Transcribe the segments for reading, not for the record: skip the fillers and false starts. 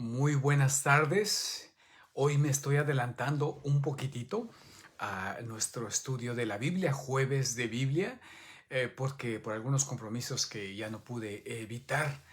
Muy buenas tardes. Hoy me estoy adelantando un poquitito a nuestro estudio de la Biblia, jueves de Biblia, porque por algunos compromisos que ya no pude evitar,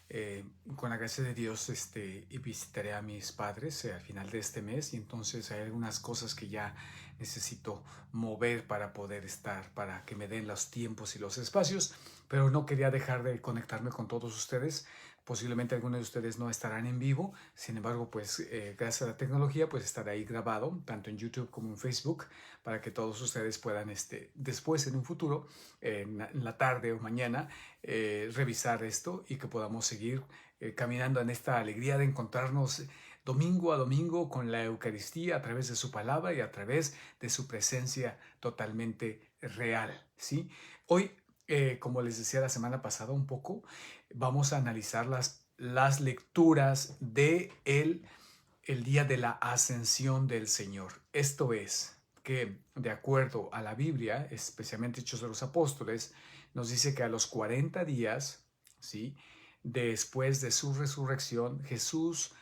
eh, con la gracia de Dios, y visitaré a mis padres al final de este mes y entonces hay algunas cosas que ya necesito mover para poder estar, para que me den los tiempos y los espacios, pero no quería dejar de conectarme con todos ustedes. Posiblemente algunos de ustedes no estarán en vivo, sin embargo, pues gracias a la tecnología, pues estará ahí grabado, tanto en YouTube como en Facebook, para que todos ustedes puedan después, en un futuro, en la tarde o mañana, revisar esto y que podamos seguir caminando en esta alegría de encontrarnos domingo a domingo con la Eucaristía a través de su palabra y a través de su presencia totalmente real, ¿sí? Hoy, como les decía la semana pasada un poco, vamos a analizar las lecturas de el día de la ascensión del Señor. Esto es, que de acuerdo a la Biblia, especialmente Hechos de los Apóstoles, nos dice que a los 40 días, ¿sí?, después de su resurrección, Jesús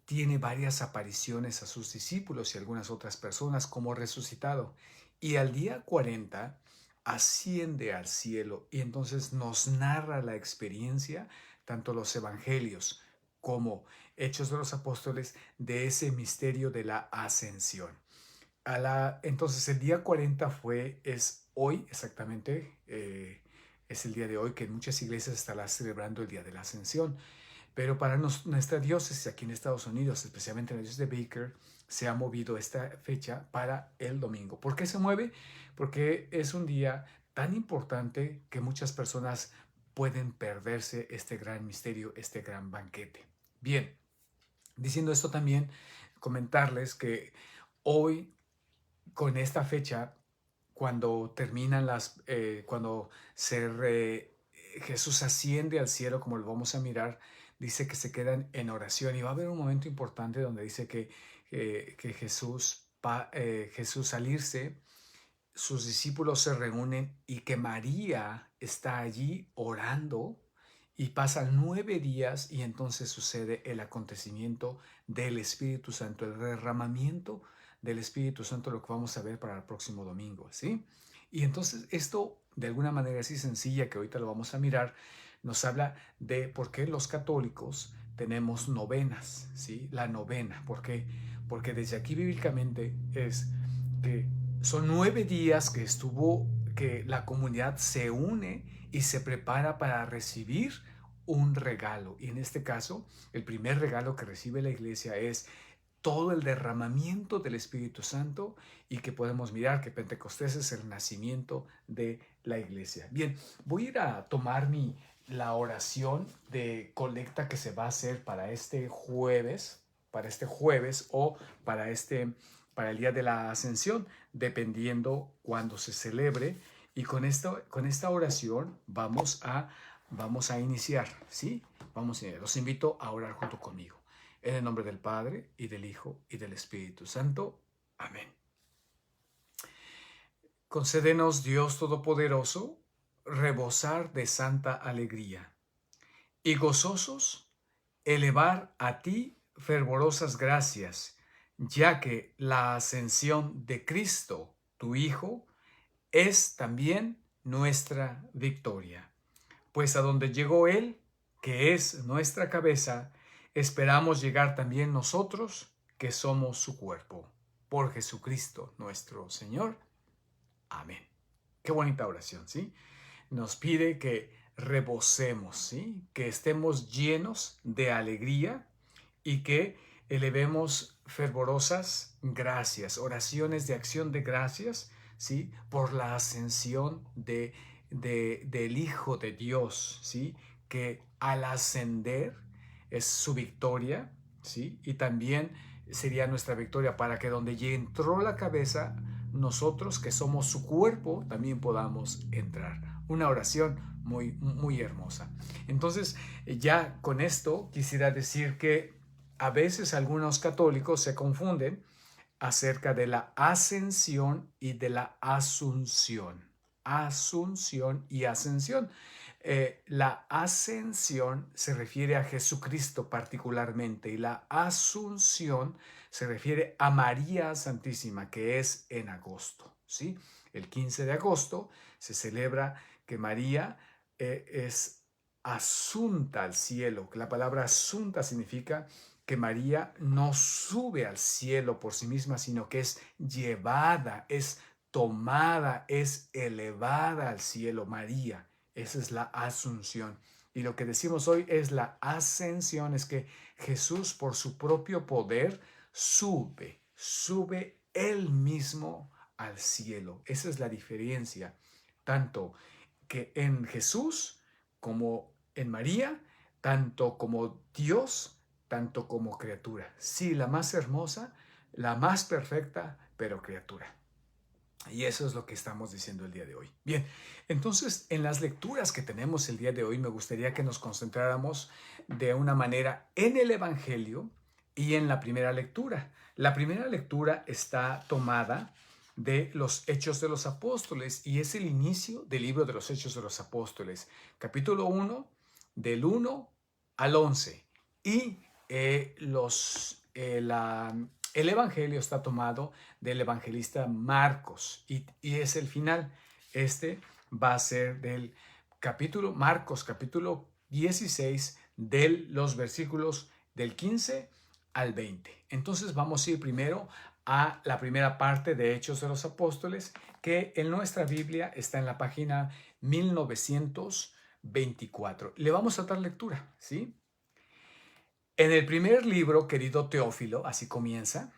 tiene varias apariciones a sus discípulos y algunas otras personas como resucitado. Y al día 40 asciende al cielo y entonces nos narra la experiencia, tanto los evangelios como Hechos de los Apóstoles, de ese misterio de la ascensión. Entonces el día 40 es hoy exactamente, es el día de hoy que en muchas iglesias estará celebrando el día de la ascensión. Pero para nuestra diócesis aquí en Estados Unidos, especialmente en la diócesis de Baker, se ha movido esta fecha para el domingo. ¿Por qué se mueve? Porque es un día tan importante que muchas personas pueden perderse este gran misterio, este gran banquete. Bien, diciendo esto también, comentarles que hoy, con esta fecha, cuando terminan cuando Jesús asciende al cielo, como lo vamos a mirar, dice que se quedan en oración y va a haber un momento importante donde dice que Jesús salirse, sus discípulos se reúnen y que María está allí orando y pasan 9 días y entonces sucede el acontecimiento del Espíritu Santo, el derramamiento del Espíritu Santo, lo que vamos a ver para el próximo domingo, ¿sí? Y entonces esto, de alguna manera así sencilla, que ahorita lo vamos a mirar, nos habla de por qué los católicos tenemos novenas, ¿sí? La novena, ¿por qué? Porque desde aquí bíblicamente es que son 9 días que la comunidad se une y se prepara para recibir un regalo. Y en este caso, el primer regalo que recibe la iglesia es todo el derramamiento del Espíritu Santo y que podemos mirar que Pentecostés es el nacimiento de la iglesia. Bien, voy a ir a tomar la oración de colecta que se va a hacer para este jueves o para el día de la ascensión, dependiendo cuándo se celebre. Y con esta oración vamos a iniciar, ¿sí? Los invito a orar junto conmigo. En el nombre del Padre, y del Hijo, y del Espíritu Santo. Amén. Concédenos, Dios Todopoderoso, rebosar de santa alegría, y gozosos elevar a ti fervorosas gracias, ya que la ascensión de Cristo, tu Hijo, es también nuestra victoria. Pues a donde llegó Él, que es nuestra cabeza, esperamos llegar también nosotros, que somos su cuerpo. Por Jesucristo nuestro Señor. Amén. Qué bonita oración, ¿sí? Nos pide que rebosemos, ¿sí? Que estemos llenos de alegría y que elevemos fervorosas gracias, oraciones de acción de gracias, ¿sí? Por la ascensión del Hijo de Dios, ¿sí? Que al ascender es su victoria, ¿sí? Y también sería nuestra victoria para que donde ya entró la cabeza, nosotros que somos su cuerpo también podamos entrar. Una oración muy, muy hermosa. Entonces, ya con esto quisiera decir que a veces algunos católicos se confunden acerca de la ascensión y de la asunción. Asunción y ascensión. La ascensión se refiere a Jesucristo particularmente y la asunción se refiere a María Santísima, que es en agosto, ¿sí? El 15 de agosto se celebra que María es asunta al cielo. La palabra asunta significa que María no sube al cielo por sí misma, sino que es llevada, es tomada, es elevada al cielo. María, esa es la asunción. Y lo que decimos hoy es la ascensión, es que Jesús por su propio poder sube él mismo al cielo. Esa es la diferencia, tanto que en Jesús como en María, tanto como Dios, tanto como criatura. Sí, la más hermosa, la más perfecta, pero criatura. Y eso es lo que estamos diciendo el día de hoy. Bien, entonces en las lecturas que tenemos el día de hoy me gustaría que nos concentráramos de una manera en el Evangelio y en la primera lectura. La primera lectura está tomada de los Hechos de los Apóstoles y es el inicio del libro de los Hechos de los Apóstoles, capítulo 1, del 1 al 11. Y el Evangelio está tomado del evangelista Marcos y es el final. Este va a ser del capítulo Marcos, capítulo 16, de los versículos del 15 al 20. Entonces vamos a ir primero a la primera parte de Hechos de los Apóstoles, que en nuestra Biblia está en la página 1924. Le vamos a dar lectura, ¿sí? En el primer libro, querido Teófilo, así comienza,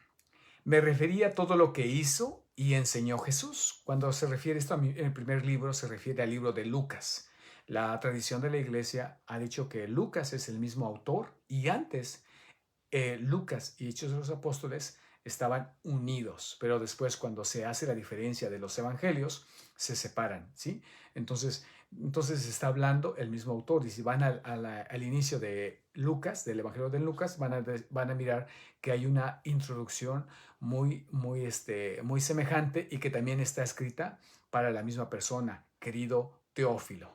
me refería a todo lo que hizo y enseñó Jesús. Cuando se refiere esto en el primer libro, se refiere al libro de Lucas. La tradición de la iglesia ha dicho que Lucas es el mismo autor y antes Lucas y Hechos de los Apóstoles estaban unidos, pero después cuando se hace la diferencia de los evangelios, se separan, ¿sí? Entonces está hablando el mismo autor y si van al inicio de Lucas, del Evangelio de Lucas, van a mirar que hay una introducción muy semejante y que también está escrita para la misma persona, mi querido Teófilo,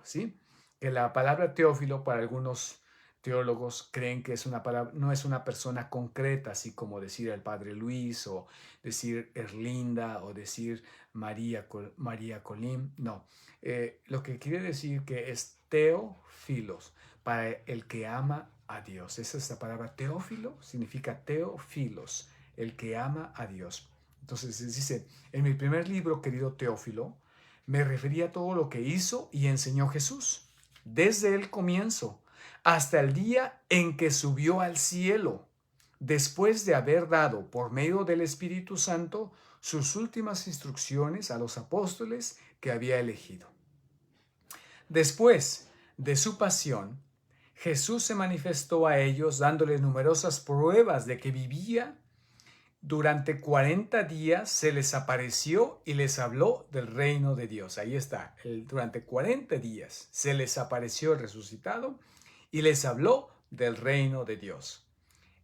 ¿sí? Que la palabra Teófilo para algunos teólogos creen que es una palabra, no es una persona concreta, así como decir el Padre Luis o decir Erlinda o decir María Colim. No, lo que quiere decir que es teófilos, para el que ama a Dios. Esa es la palabra teófilo, significa teófilos, el que ama a Dios. Entonces dice, en mi primer libro, querido Teófilo, me refería a todo lo que hizo y enseñó Jesús, desde el comienzo hasta el día en que subió al cielo, después de haber dado por medio del Espíritu Santo sus últimas instrucciones a los apóstoles que había elegido. Después de su pasión, Jesús se manifestó a ellos dándoles numerosas pruebas de que vivía. Durante 40 días se les apareció y les habló del reino de Dios. Ahí está, durante 40 días se les apareció el resucitado y les habló del reino de Dios.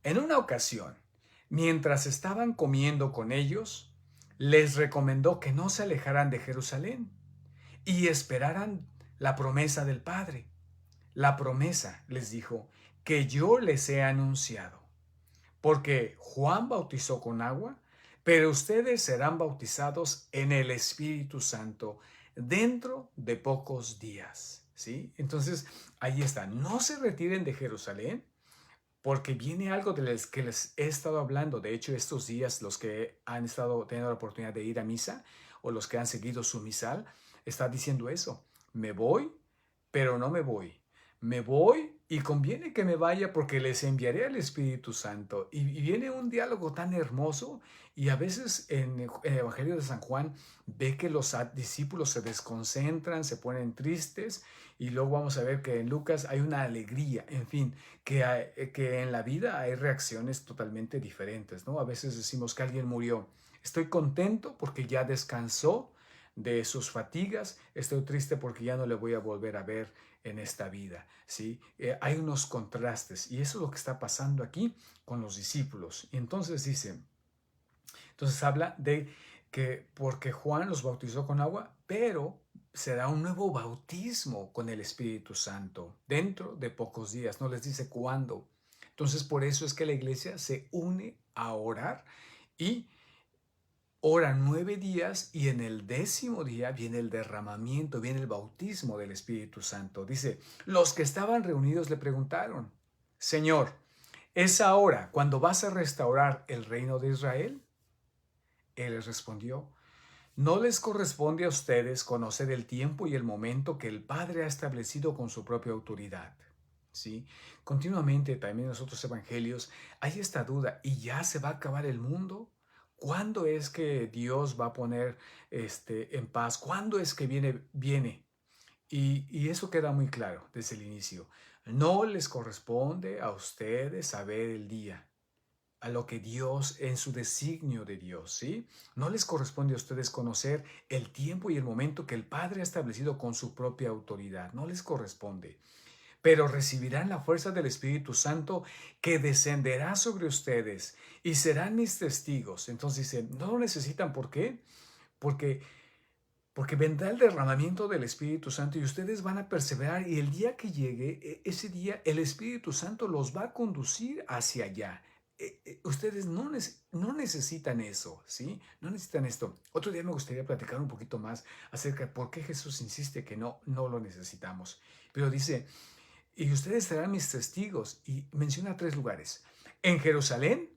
En una ocasión, mientras estaban comiendo con ellos, les recomendó que no se alejaran de Jerusalén y esperaran la promesa del Padre. La promesa, les dijo, que yo les he anunciado. Porque Juan bautizó con agua, pero ustedes serán bautizados en el Espíritu Santo dentro de pocos días, ¿sí? Entonces, ahí está. No se retiren de Jerusalén, porque viene algo de los que les he estado hablando. De hecho, estos días, los que han estado teniendo la oportunidad de ir a misa o los que han seguido su misal, está diciendo eso. Me voy, pero no me voy. Me voy y conviene que me vaya porque les enviaré al Espíritu Santo. Y viene un diálogo tan hermoso y a veces en el Evangelio de San Juan ve que los discípulos se desconcentran, se ponen tristes y luego vamos a ver que en Lucas hay una alegría, en fin, que en la vida hay reacciones totalmente diferentes, ¿no? A veces decimos que alguien murió. Estoy contento porque ya descansó de sus fatigas, estoy triste porque ya no le voy a volver a ver en esta vida, ¿sí? Hay unos contrastes y eso es lo que está pasando aquí con los discípulos. Y entonces habla de que porque Juan los bautizó con agua, pero será un nuevo bautismo con el Espíritu Santo dentro de pocos días. No les dice cuándo. Entonces, por eso es que la iglesia se une a orar y ora 9 días y en el 10º día viene el derramamiento, viene el bautismo del Espíritu Santo. Dice, los que estaban reunidos le preguntaron, Señor, ¿es ahora cuando vas a restaurar el reino de Israel? Él les respondió, no les corresponde a ustedes conocer el tiempo y el momento que el Padre ha establecido con su propia autoridad. ¿Sí? Continuamente también en los otros evangelios hay esta duda, ¿y ya se va a acabar el mundo? ¿Cuándo es que Dios va a poner en paz? ¿Cuándo es que viene? Y eso queda muy claro desde el inicio. No les corresponde a ustedes saber el día, a lo que Dios, en su designio de Dios, ¿sí? No les corresponde a ustedes conocer el tiempo y el momento que el Padre ha establecido con su propia autoridad. No les corresponde. Pero recibirán la fuerza del Espíritu Santo que descenderá sobre ustedes y serán mis testigos. Entonces dice, no lo necesitan. ¿Por qué? Porque, porque vendrá el derramamiento del Espíritu Santo y ustedes van a perseverar y el día que llegue, ese día el Espíritu Santo los va a conducir hacia allá. Ustedes no necesitan eso, ¿sí? No necesitan esto. Otro día me gustaría platicar un poquito más acerca de por qué Jesús insiste que no lo necesitamos. Pero dice, y ustedes serán mis testigos. Y menciona 3 lugares. En Jerusalén,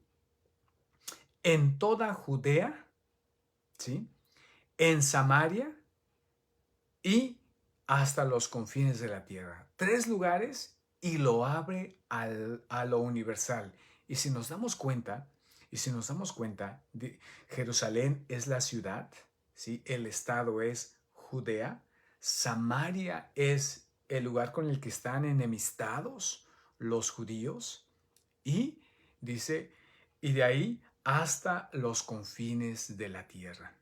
en toda Judea, ¿sí? En Samaria y hasta los confines de la tierra. 3 lugares y lo abre a lo universal. Y si nos damos cuenta, Jerusalén es la ciudad, ¿sí? El estado es Judea, Samaria es el lugar con el que están enemistados los judíos y dice, y de ahí hasta los confines de la tierra.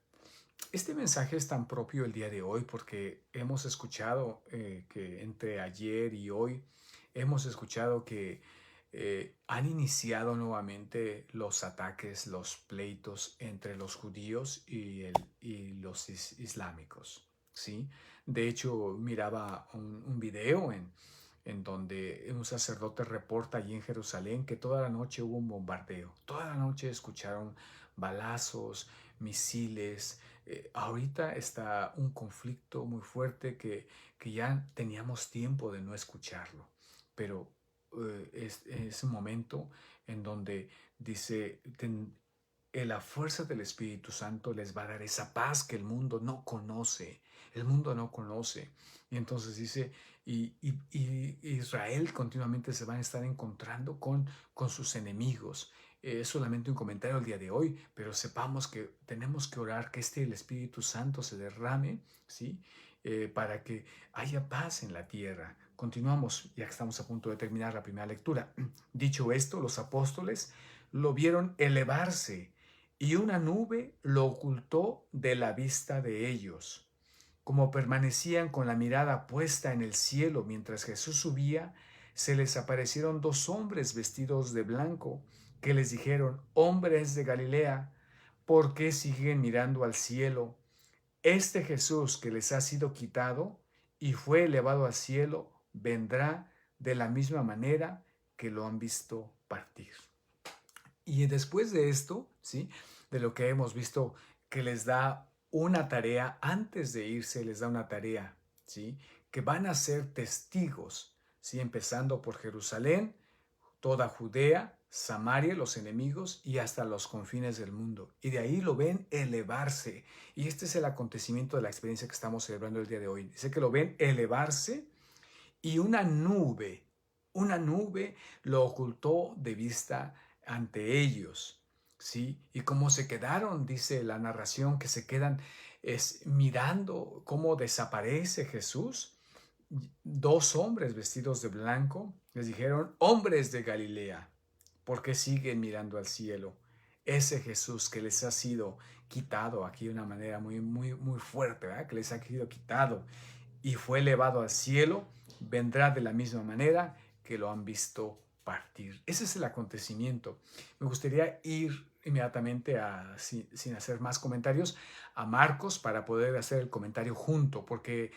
Este mensaje es tan propio el día de hoy porque hemos escuchado que entre ayer y hoy hemos escuchado que han iniciado nuevamente los ataques, los pleitos entre los judíos y los islámicos, ¿sí? De hecho, miraba un video en donde un sacerdote reporta allí en Jerusalén que toda la noche hubo un bombardeo. Toda la noche escucharon balazos, misiles. Ahorita está un conflicto muy fuerte que ya teníamos tiempo de no escucharlo, pero es un momento en donde dice, la fuerza del Espíritu Santo les va a dar esa paz que el mundo no conoce. El mundo no conoce. Y entonces dice, y Israel continuamente se van a estar encontrando con sus enemigos. Es solamente un comentario el día de hoy, pero sepamos que tenemos que orar que el Espíritu Santo se derrame, ¿sí? Para que haya paz en la tierra. Continuamos, ya que estamos a punto de terminar la primera lectura. Dicho esto, los apóstoles lo vieron elevarse y una nube lo ocultó de la vista de ellos. Como permanecían con la mirada puesta en el cielo mientras Jesús subía, se les aparecieron 2 hombres vestidos de blanco, que les dijeron, hombres de Galilea, ¿por qué siguen mirando al cielo? Este Jesús que les ha sido quitado y fue elevado al cielo, vendrá de la misma manera que lo han visto partir. Y después de esto, ¿sí? De lo que hemos visto, que les da una tarea, antes de irse les da una tarea, ¿sí? Que van a ser testigos, ¿sí? Empezando por Jerusalén, toda Judea, Samaria, los enemigos y hasta los confines del mundo. Y de ahí lo ven elevarse. Y este es el acontecimiento de la experiencia que estamos celebrando el día de hoy. Dice que lo ven elevarse y una nube lo ocultó de vista ante ellos, ¿sí? Y cómo se quedaron, dice la narración, que se quedan mirando cómo desaparece Jesús. 2 hombres vestidos de blanco les dijeron, hombres de Galilea, ¿por qué siguen mirando al cielo? Ese Jesús que les ha sido quitado, aquí de una manera muy, muy, muy fuerte, ¿verdad? Que les ha sido quitado y fue elevado al cielo, vendrá de la misma manera que lo han visto partir. Ese es el acontecimiento. Me gustaría ir inmediatamente, sin hacer más comentarios, a Marcos para poder hacer el comentario junto, porque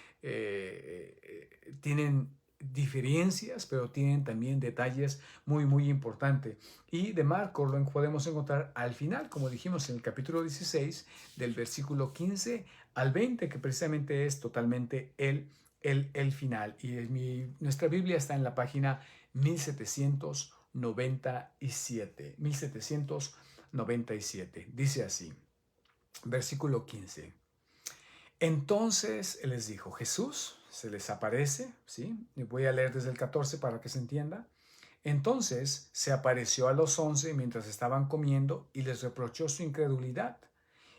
tienen diferencias, pero tienen también detalles muy, muy importantes. Y de Marcos lo podemos encontrar al final, como dijimos, en el capítulo 16, del versículo 15 al 20, que precisamente es totalmente el final. Y nuestra Biblia está en la página 1797. 1797. Dice así, versículo 15. Entonces les dijo, Jesús se les aparece, ¿sí? Y voy a leer desde el 14 para que se entienda. Entonces se apareció a los 11 mientras estaban comiendo y les reprochó su incredulidad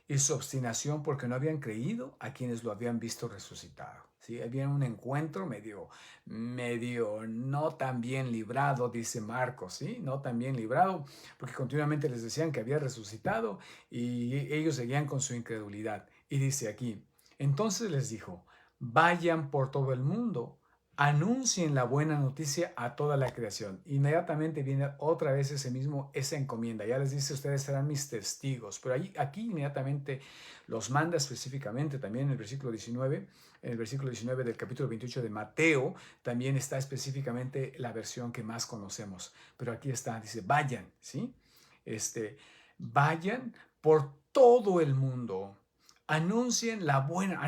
y su obstinación porque no habían creído a quienes lo habían visto resucitado. ¿Sí? Había un encuentro medio no tan bien librado, dice Marcos, ¿sí? No tan bien librado, porque continuamente les decían que había resucitado y ellos seguían con su incredulidad. Y dice aquí, entonces les dijo, vayan por todo el mundo, anuncien la buena noticia a toda la creación. Inmediatamente viene otra vez esa encomienda. Ya les dice, ustedes serán mis testigos. Pero aquí inmediatamente los manda específicamente también en el versículo 19. En el versículo 19 del capítulo 28 de Mateo también está específicamente la versión que más conocemos. Pero aquí está, dice, vayan, ¿sí? Vayan por todo el mundo. Anuncien la buena,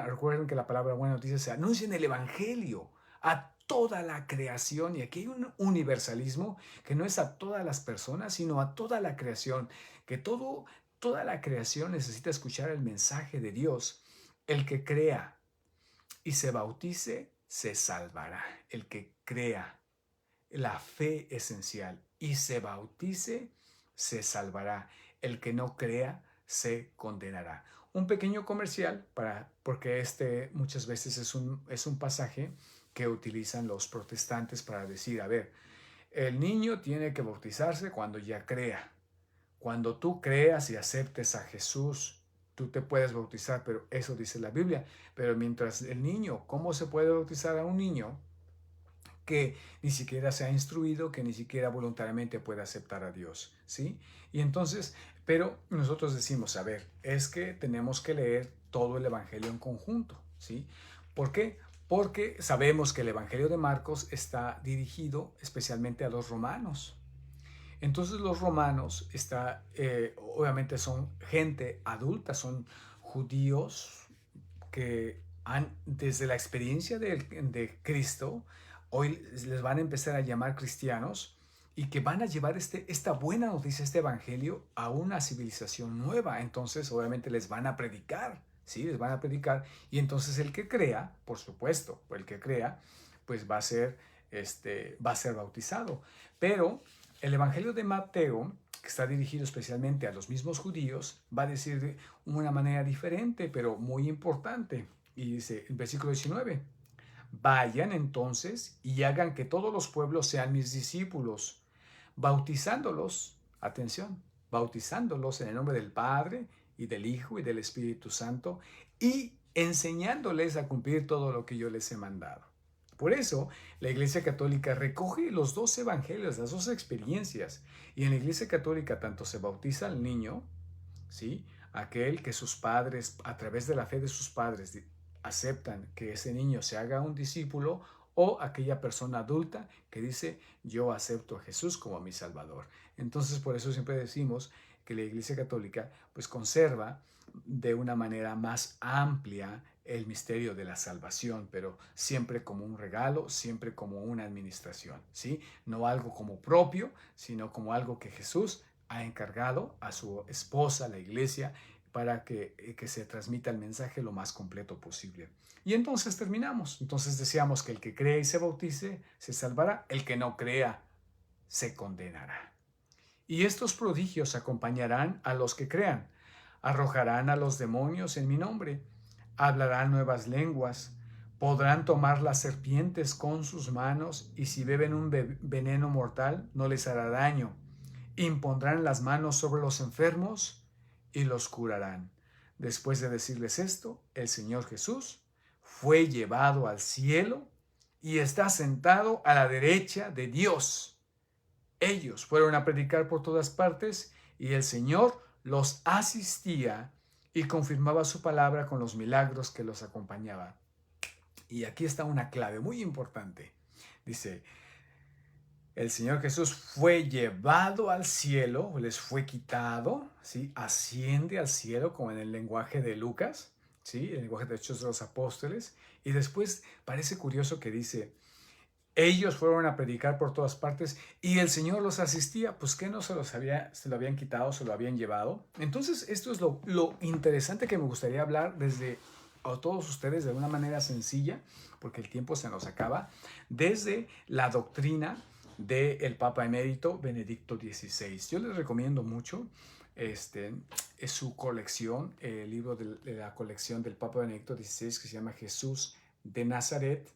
recuerden que la palabra buena noticia se anuncien el evangelio a toda la creación. Y aquí hay un universalismo que no es a todas las personas, sino a toda la creación, que toda la creación necesita escuchar el mensaje de Dios. El que crea y se bautice, se salvará. El que crea, la fe esencial, y se bautice, se salvará. El que no crea, se condenará. Un pequeño comercial, porque muchas veces es un pasaje que utilizan los protestantes para decir, a ver, el niño tiene que bautizarse cuando ya crea. Cuando tú creas y aceptes a Jesús, tú te puedes bautizar, pero eso dice la Biblia. Pero mientras el niño, ¿cómo se puede bautizar a un niño que ni siquiera se ha instruido, que ni siquiera voluntariamente puede aceptar a Dios? ¿Sí? Y entonces, pero nosotros decimos, a ver, es que tenemos que leer todo el Evangelio en conjunto, ¿sí? ¿Por qué? Porque sabemos que el Evangelio de Marcos está dirigido especialmente a los romanos. Entonces los romanos obviamente son gente adulta, son judíos que desde la experiencia de Cristo, hoy les van a empezar a llamar cristianos y que van a llevar esta buena noticia, este evangelio, a una civilización nueva. Entonces obviamente les van a predicar, ¿sí? Les van a predicar, y entonces el que crea, por supuesto, el que crea, pues va a ser bautizado. Pero el Evangelio de Mateo, que está dirigido especialmente a los mismos judíos, va a decir de una manera diferente, pero muy importante. Y dice el versículo 19, vayan entonces y hagan que todos los pueblos sean mis discípulos, bautizándolos, atención, bautizándolos en el nombre del Padre y del Hijo y del Espíritu Santo, y enseñándoles a cumplir todo lo que yo les he mandado. Por eso, la Iglesia Católica recoge los dos evangelios, las dos experiencias. Y en la Iglesia Católica tanto se bautiza al niño, ¿sí? Aquel que sus padres, a través de la fe de sus padres, aceptan que ese niño se haga un discípulo, o aquella persona adulta que dice, yo acepto a Jesús como mi Salvador. Entonces, por eso siempre decimos que la Iglesia Católica pues conserva de una manera más amplia el misterio de la salvación, pero siempre como un regalo, siempre como una administración, ¿sí? No algo como propio, sino como algo que Jesús ha encargado a su esposa, la iglesia, para que se transmita el mensaje lo más completo posible. Y entonces terminamos. Entonces decíamos que el que cree y se bautice se salvará, el que no crea se condenará. Y estos prodigios acompañarán a los que crean. Arrojarán a los demonios en mi nombre, hablarán nuevas lenguas, podrán tomar las serpientes con sus manos, y si beben un veneno mortal no les hará daño. Impondrán las manos sobre los enfermos y los curarán. Después de decirles esto, el Señor Jesús fue llevado al cielo y está sentado a la derecha de Dios. Ellos fueron a predicar por todas partes y el Señor los asistía y confirmaba su palabra con los milagros que los acompañaban. Y aquí está una clave muy importante. Dice, el Señor Jesús fue llevado al cielo, les fue quitado, ¿sí? Asciende al cielo, como en el lenguaje de Lucas, ¿sí? El lenguaje de Hechos de los Apóstoles. Y después parece curioso que dice, ellos fueron a predicar por todas partes y el Señor los asistía. Pues que no se lo habían quitado, se lo habían llevado. Entonces esto es lo interesante que me gustaría hablar desde a todos ustedes de una manera sencilla, porque el tiempo se nos acaba, desde la doctrina del Papa Emérito Benedicto XVI. Yo les recomiendo mucho es su colección, el libro de la colección del Papa Benedicto XVI, que se llama Jesús de Nazaret.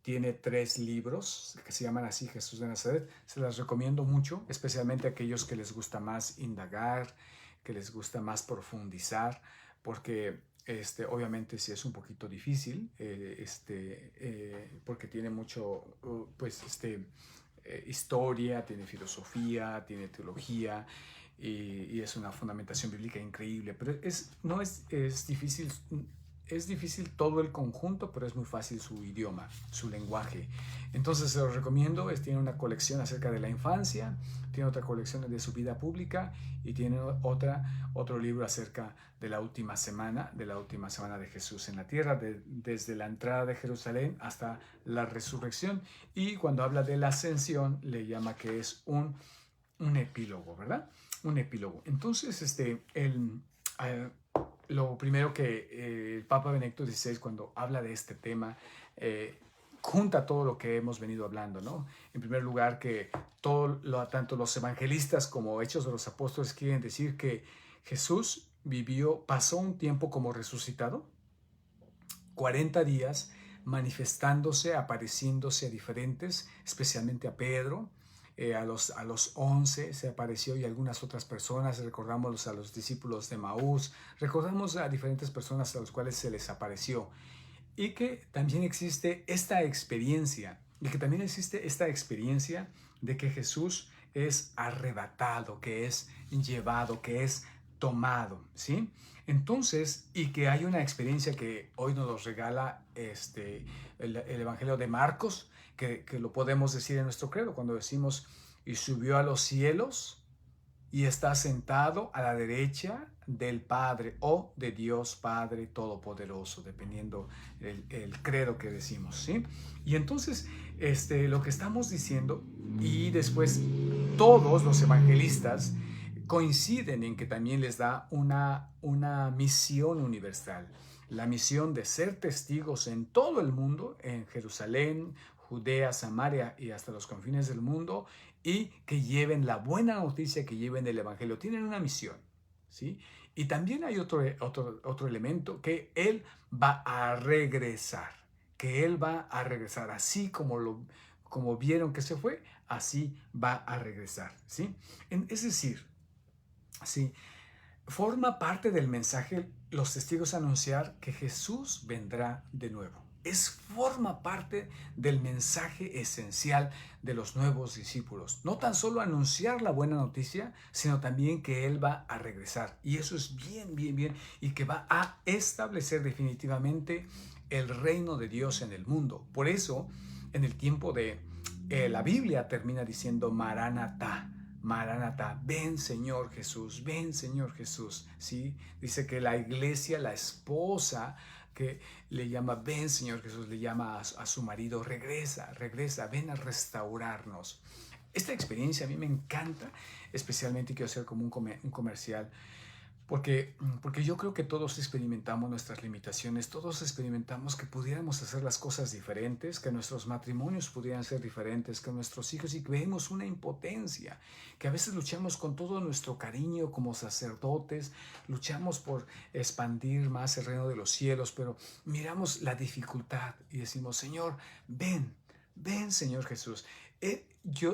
Tiene 3 libros que se llaman así, Jesús de Nazaret. Se las recomiendo mucho, especialmente a aquellos que les gusta más indagar, que les gusta más profundizar, porque obviamente sí es un poquito difícil, porque tiene mucho, historia, tiene filosofía, tiene teología, y es una fundamentación bíblica increíble, pero no es difícil. Es difícil todo el conjunto, pero es muy fácil su idioma, su lenguaje. Entonces se los recomiendo. Tiene una colección acerca de la infancia, tiene otra colección de su vida pública y tiene otro libro acerca de la última semana de Jesús en la tierra, desde la entrada de Jerusalén hasta la resurrección. Y cuando habla de la ascensión, le llama que es un epílogo, ¿verdad? Un epílogo. Entonces, lo primero que el Papa Benedicto XVI, cuando habla de este tema, junta todo lo que hemos venido hablando, ¿no? En primer lugar, que tanto los evangelistas como Hechos de los Apóstoles quieren decir que Jesús pasó un tiempo como resucitado, 40 días manifestándose, apareciéndose a diferentes, especialmente a Pedro. A los 11 se apareció y algunas otras personas, recordamos a los discípulos de Maús, recordamos a diferentes personas a las cuales se les apareció, y que también existe esta experiencia, de que Jesús es arrebatado, que es llevado, que es tomado, ¿sí? Entonces, y que hay una experiencia que hoy nos regala el Evangelio de Marcos, que lo podemos decir en nuestro credo cuando decimos, y subió a los cielos y está sentado a la derecha del Padre o de Dios Padre Todopoderoso, dependiendo el credo que decimos, ¿sí? Y entonces, lo que estamos diciendo, y después todos los evangelistas coinciden en que también les da una misión universal, la misión de ser testigos en todo el mundo, en Jerusalén, Judea, Samaria y hasta los confines del mundo, y que lleven la buena noticia, que lleven el Evangelio. Tienen una misión, ¿sí? Y también hay otro elemento, que Él va a regresar, así como vieron que se fue, así va a regresar, ¿sí? Es decir, ¿sí? Forma parte del mensaje los testigos anunciar que Jesús vendrá de nuevo. Forma parte del mensaje esencial de los nuevos discípulos. No tan solo anunciar la buena noticia, sino también que Él va a regresar. Y eso es bien, bien, bien. Y que va a establecer definitivamente el reino de Dios en el mundo. Por eso, en el tiempo de la Biblia termina diciendo Maranatá. Maranatá, ven Señor Jesús, ven Señor Jesús, ¿sí? Dice que la iglesia, la esposa que le llama, ven Señor Jesús, le llama a su marido, regresa, ven a restaurarnos. Esta experiencia a mí me encanta, especialmente quiero hacer como un comercial, porque yo creo que todos experimentamos nuestras limitaciones, todos experimentamos que pudiéramos hacer las cosas diferentes, que nuestros matrimonios pudieran ser diferentes, que nuestros hijos, y que vemos una impotencia, que a veces luchamos con todo nuestro cariño como sacerdotes, luchamos por expandir más el reino de los cielos, pero miramos la dificultad y decimos, Señor, ven Señor Jesús.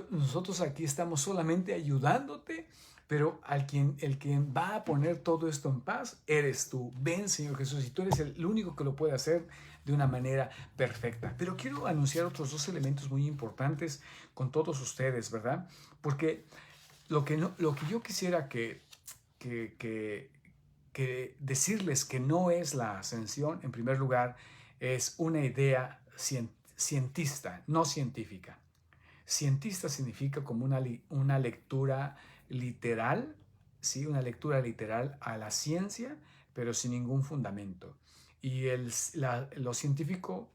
Nosotros aquí estamos solamente ayudándote, pero el quien va a poner todo esto en paz eres tú. Ven, Señor Jesús, y tú eres el único que lo puede hacer. de una manera perfecta. Pero quiero anunciar otros dos elementos muy importantes con todos ustedes, ¿verdad? Porque lo que yo quisiera que, que decirles que no es la ascensión, en primer lugar, es una idea cientista, no científica. Cientista significa como una lectura literal, ¿sí? Una lectura literal a la ciencia, pero sin ningún fundamento. Y lo científico,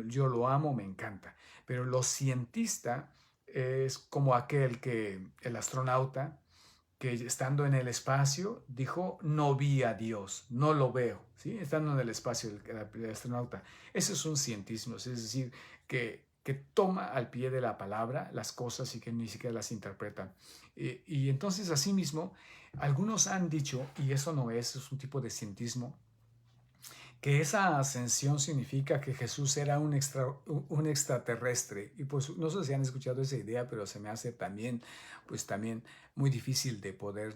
yo lo amo, me encanta, pero lo cientista es como el astronauta, que estando en el espacio dijo, no vi a Dios, no lo veo, ¿sí? Estando en el espacio el astronauta. Eso es un cientismo, es decir, que toma al pie de la palabra las cosas y que ni siquiera las interpreta. Y entonces, asimismo, algunos han dicho, y eso no es un tipo de cientismo, que esa ascensión significa que Jesús era un extraterrestre. Y pues no sé si han escuchado esa idea, pero se me hace también, pues también muy difícil de poder.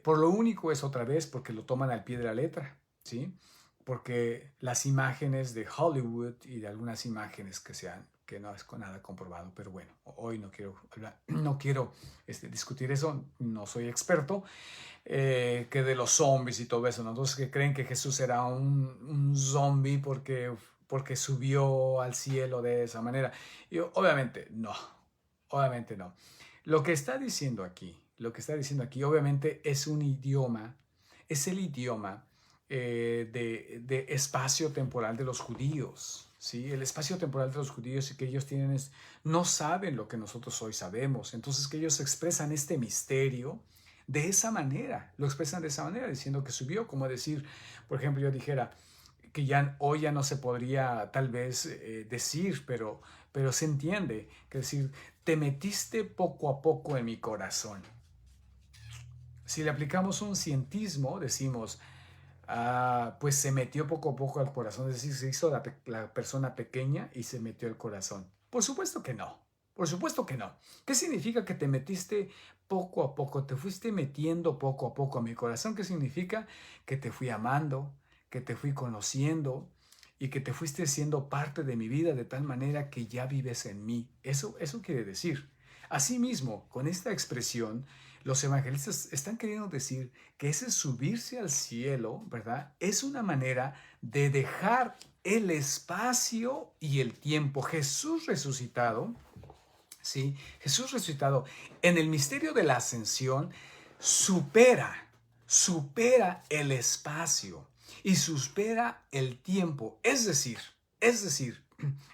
Por lo único es otra vez porque lo toman al pie de la letra, ¿sí? Porque las imágenes de Hollywood y de algunas imágenes que no es con nada comprobado, pero bueno, hoy no quiero hablar, no quiero discutir eso, no soy experto, que de los zombies y todo eso, ¿no? Entonces que creen que Jesús era un zombie porque subió al cielo de esa manera. Y obviamente no. Lo que está diciendo aquí obviamente es un idioma, es el idioma de espacio temporal de los judíos. ¿Sí? El espacio temporal de los judíos y que ellos tienen no saben lo que nosotros hoy sabemos. Entonces que ellos expresan este misterio de esa manera, lo expresan de esa manera, diciendo que subió, como decir, por ejemplo, yo dijera que hoy ya no se podría tal vez decir, pero se entiende, que decir, te metiste poco a poco en mi corazón. Si le aplicamos un cientismo, decimos, pues se metió poco a poco al corazón, es decir, se hizo la persona pequeña y se metió el corazón. Por supuesto que no, por supuesto que no. ¿Qué significa que te metiste poco a poco, te fuiste metiendo poco a poco a mi corazón? ¿Qué significa? Que te fui amando, que te fui conociendo y que te fuiste siendo parte de mi vida de tal manera que ya vives en mí. Eso quiere decir. Asimismo, con esta expresión, los evangelistas están queriendo decir que ese subirse al cielo, ¿verdad? Es una manera de dejar el espacio y el tiempo. Jesús resucitado, ¿sí? Jesús resucitado en el misterio de la ascensión supera el espacio y supera el tiempo. Es decir,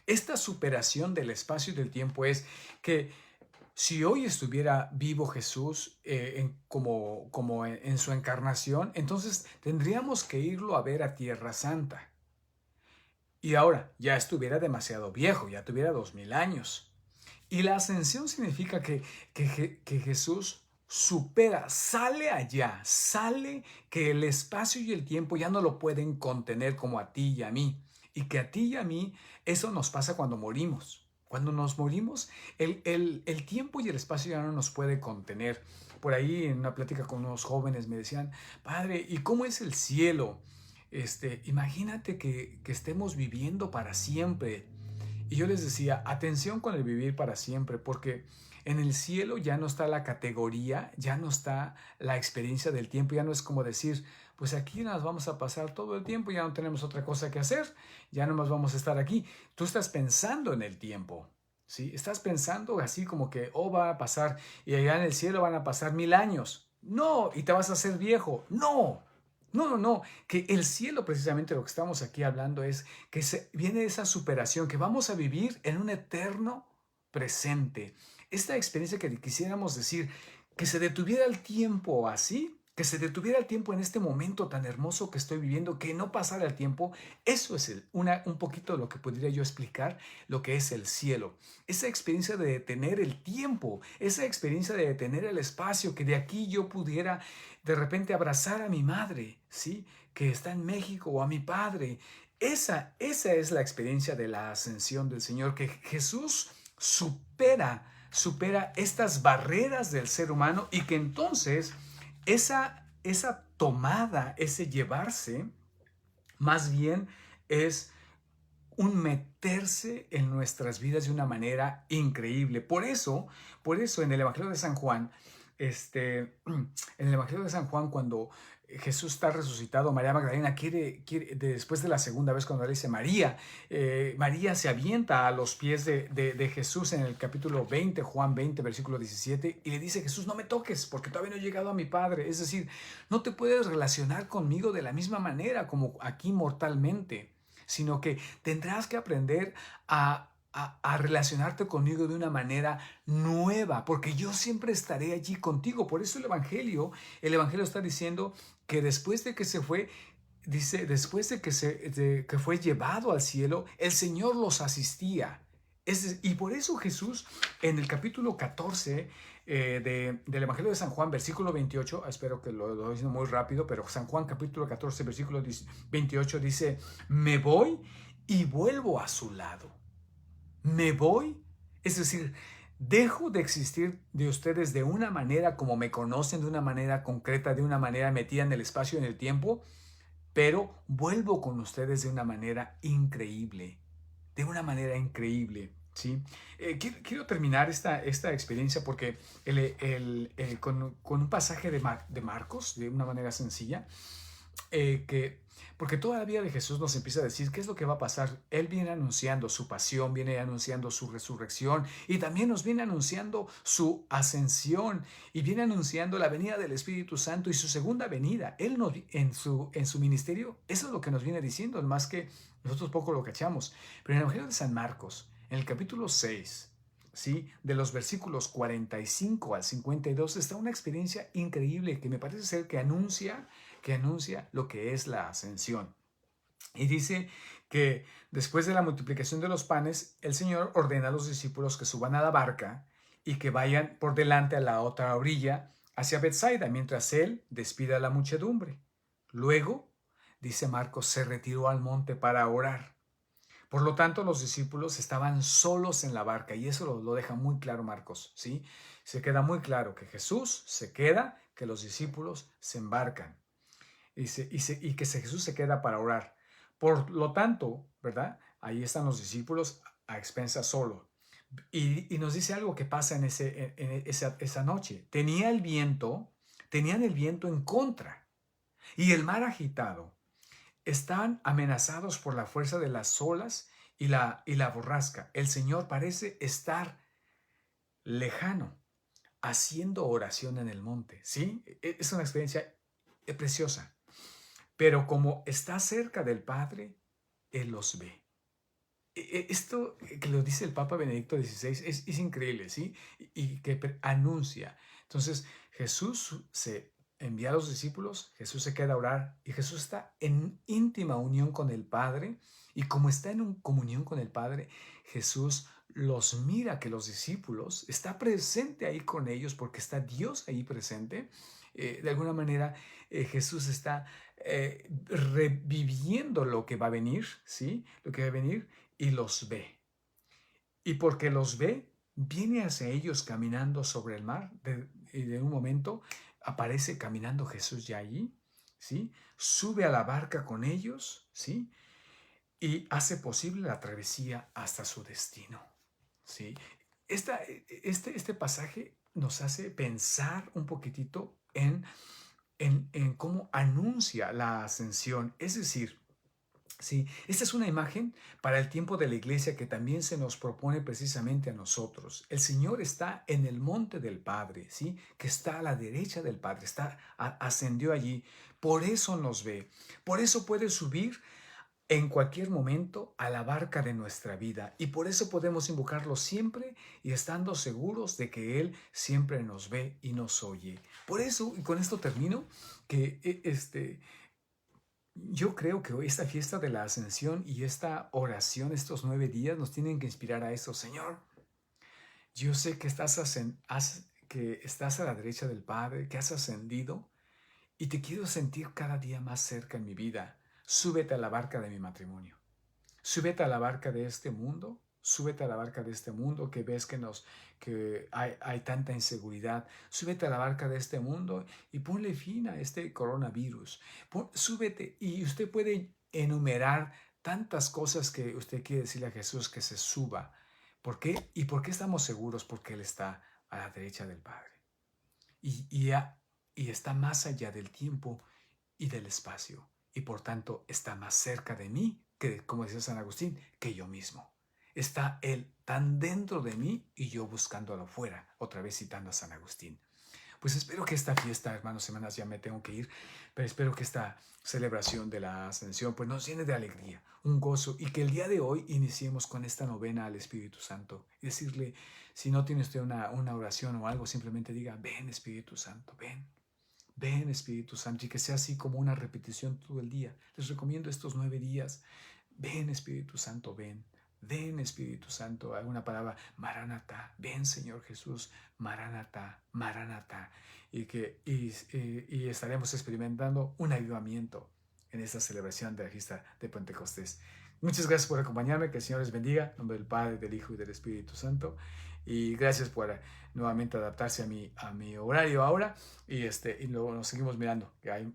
esta superación del espacio y del tiempo es que si hoy estuviera vivo Jesús como en su encarnación, entonces tendríamos que irlo a ver a Tierra Santa. Y ahora ya estuviera demasiado viejo, ya tuviera 2000 años. Y la ascensión significa que Jesús supera, sale allá, sale que el espacio y el tiempo ya no lo pueden contener como a ti y a mí. Y que a ti y a mí eso nos pasa cuando morimos. Cuando nos morimos, el tiempo y el espacio ya no nos puede contener. Por ahí en una plática con unos jóvenes me decían, padre, ¿y cómo es el cielo? Imagínate que estemos viviendo para siempre. Y yo les decía, atención con el vivir para siempre, porque en el cielo ya no está la categoría, ya no está la experiencia del tiempo, ya no es como decir, pues aquí nos vamos a pasar todo el tiempo, ya no tenemos otra cosa que hacer, ya no más vamos a estar aquí. Tú estás pensando en el tiempo, ¿sí? Estás pensando así como que, va a pasar, y allá en el cielo van a pasar 1000 años. No, y te vas a hacer viejo. No. No, que el cielo precisamente lo que estamos aquí hablando es que viene esa superación, que vamos a vivir en un eterno presente. Esta experiencia que quisiéramos decir, que se detuviera el tiempo así, que se detuviera el tiempo en este momento tan hermoso que estoy viviendo, que no pasara el tiempo, eso es un poquito lo que podría yo explicar lo que es el cielo. Esa experiencia de detener el tiempo, esa experiencia de detener el espacio, que de aquí yo pudiera de repente abrazar a mi madre, ¿sí? Que está en México, o a mi padre. Esa es la experiencia de la ascensión del Señor, que Jesús supera estas barreras del ser humano y que entonces esa tomada, ese llevarse, más bien es un meterse en nuestras vidas de una manera increíble. Por eso en el Evangelio de San Juan, en el Evangelio de San Juan, cuando Jesús está resucitado, María Magdalena después de la segunda vez cuando le dice María, María se avienta a los pies de Jesús en el capítulo 20, Juan 20, versículo 17, y le dice: Jesús, no me toques porque todavía no he llegado a mi Padre. Es decir, no te puedes relacionar conmigo de la misma manera como aquí mortalmente, sino que tendrás que aprender a relacionarte conmigo de una manera nueva, porque yo siempre estaré allí contigo. Por eso el Evangelio está diciendo que después de que se fue, dice, después que fue llevado al cielo, el Señor los asistía. Y por eso Jesús, en el capítulo 14 del Evangelio de San Juan, versículo 28, espero que lo estoy diciendo muy rápido, pero San Juan capítulo 14, versículo 28 dice: me voy y vuelvo a su lado. Me voy, es decir, dejo de existir de ustedes de una manera como me conocen, de una manera concreta, de una manera metida en el espacio y en el tiempo, pero vuelvo con ustedes de una manera increíble, de una manera increíble, ¿sí? Quiero terminar esta experiencia porque con un pasaje de Marcos, de una manera sencilla, porque toda la vida de Jesús nos empieza a decir qué es lo que va a pasar. Él viene anunciando su pasión, viene anunciando su resurrección y también nos viene anunciando su ascensión y viene anunciando la venida del Espíritu Santo y su segunda venida. Él en su ministerio, eso es lo que nos viene diciendo, más que nosotros poco lo cachamos. Pero en el Evangelio de San Marcos, en el capítulo 6, ¿sí? De los versículos 45 al 52, está una experiencia increíble que me parece ser que anuncia lo que es la ascensión. Y dice que después de la multiplicación de los panes, el Señor ordena a los discípulos que suban a la barca y que vayan por delante a la otra orilla hacia Bethsaida, mientras Él despide a la muchedumbre. Luego, dice Marcos, se retiró al monte para orar. Por lo tanto, los discípulos estaban solos en la barca, y eso lo deja muy claro Marcos, ¿sí? Se queda muy claro que Jesús se queda, que los discípulos se embarcan y que Jesús se queda para orar. Por lo tanto, ¿verdad? Ahí están los discípulos a expensas solo. Y nos dice algo que pasa en esa noche. Tenían el viento en contra y el mar agitado. Están amenazados por la fuerza de las olas y la borrasca. El Señor parece estar lejano, haciendo oración en el monte. ¿Sí? Es una experiencia preciosa. Pero como está cerca del Padre, Él los ve. Esto que lo dice el Papa Benedicto XVI es increíble, ¿sí? Y que anuncia. Entonces, Jesús se envía a los discípulos, Jesús se queda a orar y Jesús está en íntima unión con el Padre. Y como está en comunión con el Padre, Jesús los mira, que los discípulos, está presente ahí con ellos porque está Dios ahí presente. De alguna manera, Jesús está reviviendo lo que va a venir, ¿sí? Lo que va a venir, y los ve. Y porque los ve, viene hacia ellos caminando sobre el mar. Y de un momento aparece caminando Jesús ya allí, ¿sí? Sube a la barca con ellos, ¿sí? Y hace posible la travesía hasta su destino, ¿sí? Este pasaje nos hace pensar un poquitito en cómo anuncia la ascensión. Es decir, sí, esta es una imagen para el tiempo de la iglesia que también se nos propone precisamente a nosotros. El Señor está en el monte del Padre, ¿sí? Que está a la derecha del Padre, ascendió allí. Por eso nos ve, por eso puede subir en cualquier momento a la barca de nuestra vida, y por eso podemos invocarlo siempre y estando seguros de que Él siempre nos ve y nos oye. Por eso, y con esto termino, que yo creo que hoy esta fiesta de la Ascensión y esta oración, estos 9 días, nos tienen que inspirar a eso. Señor, yo sé que que estás a la derecha del Padre, que has ascendido, y te quiero sentir cada día más cerca en mi vida. Súbete a la barca de mi matrimonio. Súbete a la barca de este mundo. Súbete a la barca de este mundo que ves que hay tanta inseguridad. Súbete a la barca de este mundo y ponle fin a este coronavirus. Súbete, y usted puede enumerar tantas cosas que usted quiere decirle a Jesús que se suba. ¿Por qué? ¿Y por qué estamos seguros? Porque Él está a la derecha del Padre. Y está más allá del tiempo y del espacio. Y por tanto está más cerca de mí, que, como decía San Agustín, que yo mismo. Está Él tan dentro de mí y yo buscándolo fuera, otra vez citando a San Agustín. Pues espero que esta fiesta, hermanos, semanas, ya me tengo que ir, pero espero que esta celebración de la Ascensión pues nos llene de alegría, un gozo, y que el día de hoy iniciemos con esta novena al Espíritu Santo y decirle, si no tiene usted una oración o algo, simplemente diga, ven Espíritu Santo, ven. Ven Espíritu Santo, y que sea así como una repetición todo el día. Les recomiendo estos 9 días. Ven Espíritu Santo, ven. Ven Espíritu Santo. Alguna palabra, Maranatá. Ven Señor Jesús, Maranatá, Maranatá. Y estaremos experimentando un avivamiento en esta celebración de la fiesta de Pentecostés. Muchas gracias por acompañarme. Que el Señor les bendiga. En nombre del Padre, del Hijo y del Espíritu Santo. Y gracias por nuevamente adaptarse a mi horario ahora. Y luego nos seguimos mirando, que hay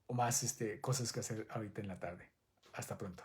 más cosas que hacer ahorita en la tarde. Hasta pronto.